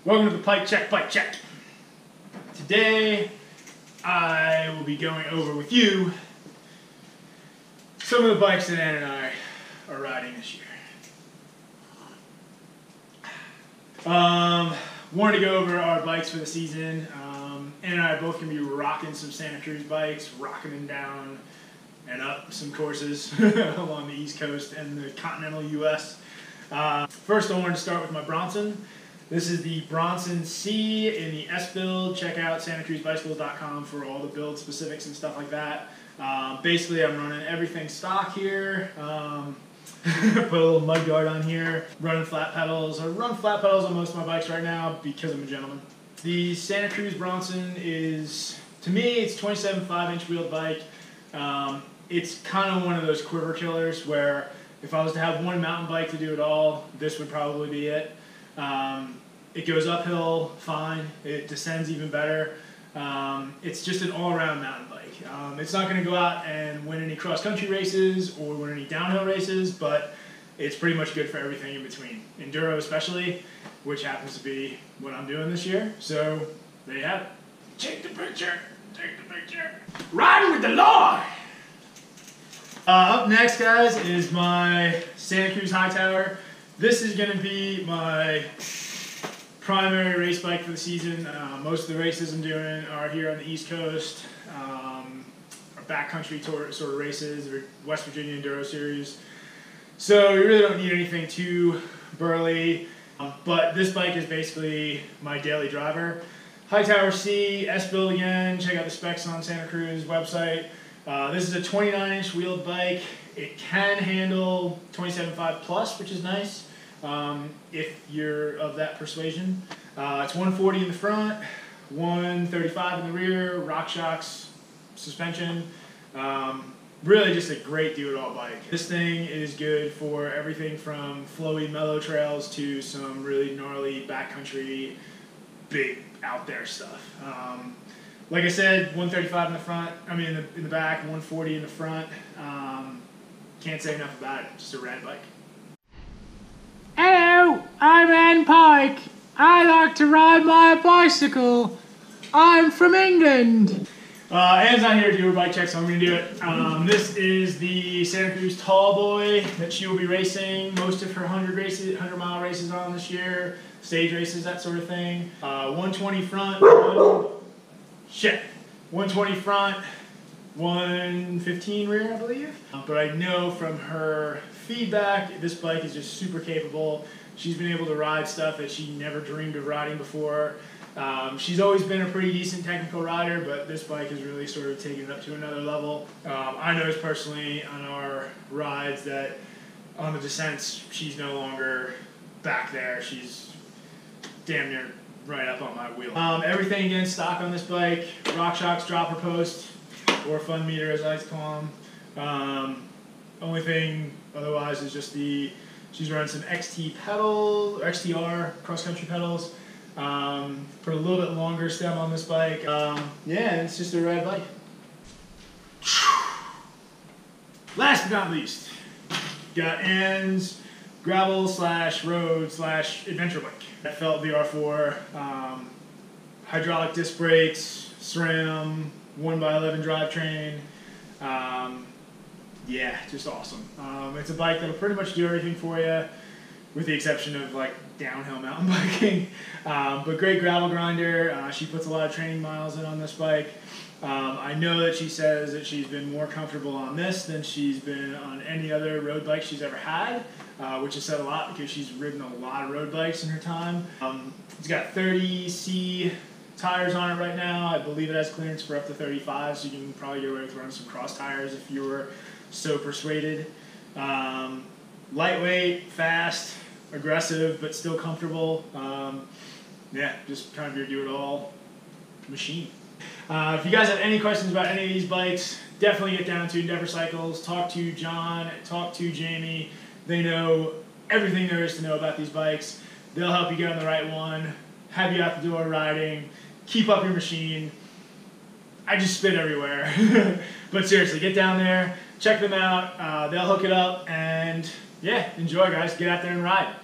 Welcome to the Pike Check, Bike Check. Today, I will be going over with you some of the bikes that Ann and I are riding this year. Wanted to go over our bikes for the season. Ann and I are both going to be rocking some Santa Cruz bikes, rocking them down and up some courses along the East Coast and the continental US. First, I wanted to start with my Bronson. This is the Bronson C in the S build. Check out SantaCruzBicycles.com for all the build specifics and stuff like that. Basically, I'm running everything stock here. Put a little mud guard on here. Running flat pedals. I run flat pedals on most of my bikes right now because I'm a gentleman. The Santa Cruz Bronson is, to me, it's 27 5-inch wheeled bike. It's kind of one of those quiver killers where if I was to have one mountain bike to do it all, this would probably be it. It goes uphill fine, it descends even better. It's just an all-around mountain bike. It's not going to go out and win any cross-country races or win any downhill races, but it's pretty much good for everything in between. Enduro especially, which happens to be what I'm doing this year. So, there you have it. Take the picture, take the picture. Riding with the Lord! Up next, guys, is my Santa Cruz Hightower. This is going to be my primary race bike for the season. Most of the races I'm doing are here on the East Coast, or backcountry sort of races, or West Virginia Enduro Series. So you really don't need anything too burly, but this bike is basically my daily driver. Hightower C, S build again. Check out the specs on Santa Cruz website. This is a 29-inch wheeled bike. It can handle 27.5 plus, which is nice. If you're of that persuasion. It's 140 in the front, 135 in the rear, RockShox suspension. Really just a great do-it-all bike. This thing is good for everything from flowy mellow trails to some really gnarly backcountry, big out there stuff. Like I said, 135 in the front, in the back, 140 in the front. Can't say enough about it, just a rad bike. Hello, I'm Ann Pike. I like to ride my bicycle. I'm from England. Ann's not here to do her bike check, so I'm going to do it. This is the Santa Cruz Tall Boy that she will be racing most of her 100-mile races on this year, stage races, that sort of thing. 120 front, 120 front, 115 rear, I believe. But I know from her feedback, this bike is just super capable. She's been able to ride stuff that she never dreamed of riding before. She's always been a pretty decent technical rider, but this bike has really sort of taken it up to another level. I noticed personally on our rides that on the descents, she's no longer back there. She's damn near right up on my wheel. Everything again stock on this bike. RockShox dropper post, or fun meter as I like to call them. Only thing otherwise is just she's running some XT pedals, or XTR cross-country pedals. Put a little bit longer stem on this bike. Yeah, it's just a rad bike. Last but not least, got Ann's gravel / road / adventure bike. That felt VR4, hydraulic disc brakes, SRAM, 1x11 drivetrain. Yeah, just awesome. It's a bike that'll pretty much do everything for you, with the exception of like downhill mountain biking. But great gravel grinder. She puts a lot of training miles in on this bike. I know that she says that she's been more comfortable on this than she's been on any other road bike she's ever had, which has said a lot because she's ridden a lot of road bikes in her time. It's got 30C tires on it right now. I believe it has clearance for up to 35, so you can probably get away with running some cross tires if you were so persuaded. Lightweight, fast, aggressive, but still comfortable. Yeah, just kind of your do-it-all machine. If you guys have any questions about any of these bikes, definitely get down to Endeavor Cycles. Talk to John, talk to Jamie. They know everything there is to know about these bikes. They'll help you get on the right one, have you out the door riding, keep up your machine. I just spit everywhere. But seriously, get down there, check them out. They'll hook it up, and yeah, enjoy, guys. Get out there and ride.